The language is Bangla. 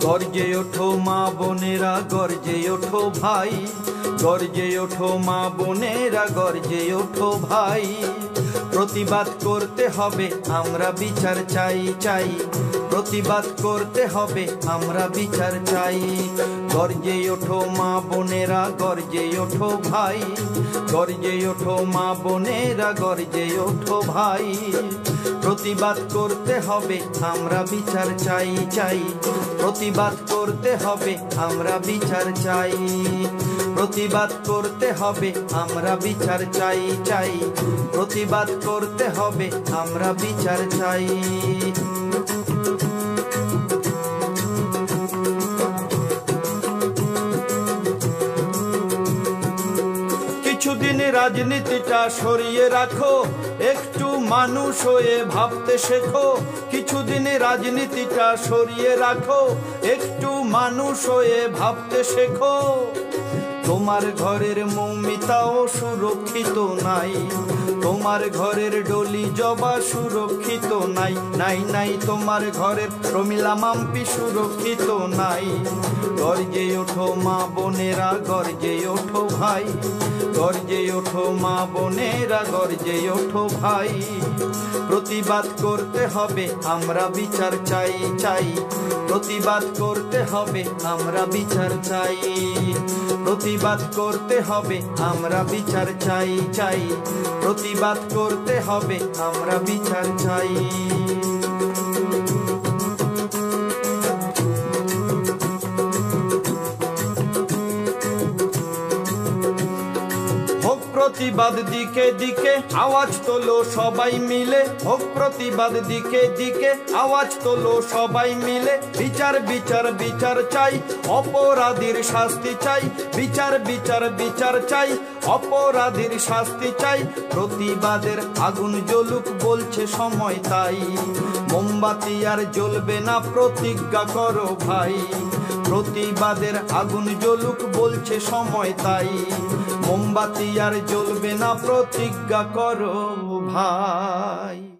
গর্জে ওঠো মা বোনেরা, গর্জে ওঠো ভাই, গর্জে ওঠো মা বোনেরা, গর্জে ওঠো ভাই। প্রতিবাদ করতে হবে, আমরা বিচার চাই চাই, প্রতিবাদ করতে হবে, আমরা বিচার চাই। গর্জে ওঠো মা বোনেরা, গর্জে ওঠো ভাই, গর্জে ওঠো মা বোনেরা, গর্জে ওঠো ভাই। প্রতিবাদ করতে হবে, আমরা বিচার চাই চাই, প্রতিবাদ করতে হবে, আমরা বিচার চাই। প্রতিবাদ করতে হবে, আমরা বিচার চাই চাই, প্রতিবাদ করতে হবে, আমরা বিচার চাই। কিছুদিন রাজনীতিটা সরিয়ে রাখো, একটু মানুষ হয়ে ভাবতে শেখো। কিছুদিন রাজনীতিটা সরিয়ে রাখো, একটু মানুষ হয়ে ভাবতে শেখো। তোমার ঘরের মৌমিতাও সুরক্ষিত নাই, তোমার ঘরের ডলি জবা সুরক্ষিত নাই, নাই নাই তোমার ঘরের প্রমিলা মাম্পি সুরক্ষিত নাই। গর্জে ওঠো মা বোনেরা, গর্জে ওঠো ভাই, গর্জে ওঠো মা বোনেরা, গর্জে ওঠো ভাই। প্রতিবাদ করতে হবে, আমরা বিচার চাই চাই, প্রতিবাদ করতে হবে, আমরা বিচার চাই। প্রতিবাদ করতে হবে, আমরা বিচার চাই চাই, প্রতিবাদ করতে হবে, আমরা বিচার চাই। প্রতিবাদ দিকে দিকে আওয়াজ তোলো সবাই মিলে, হোক প্রতিবাদ দিকে দিকে আওয়াজ তোলো সবাই মিলে। বিচার বিচার বিচার চাই, অপরাধীর শাস্তি চাই, বিচার বিচার বিচার চাই, অপরাধীর শাস্তি চাই। প্রতিবাদের আগুন জ্বলুক বলছে সময় তাই, মোমবাতি আর জ্বলবে না প্রতিজ্ঞা করো ভাই। প্রতিবাদের আগুন জ্বলুক বলছে সময় তাই, মোমবাতি আর জ্বলবে না প্রতিজ্ঞা করো ভাই।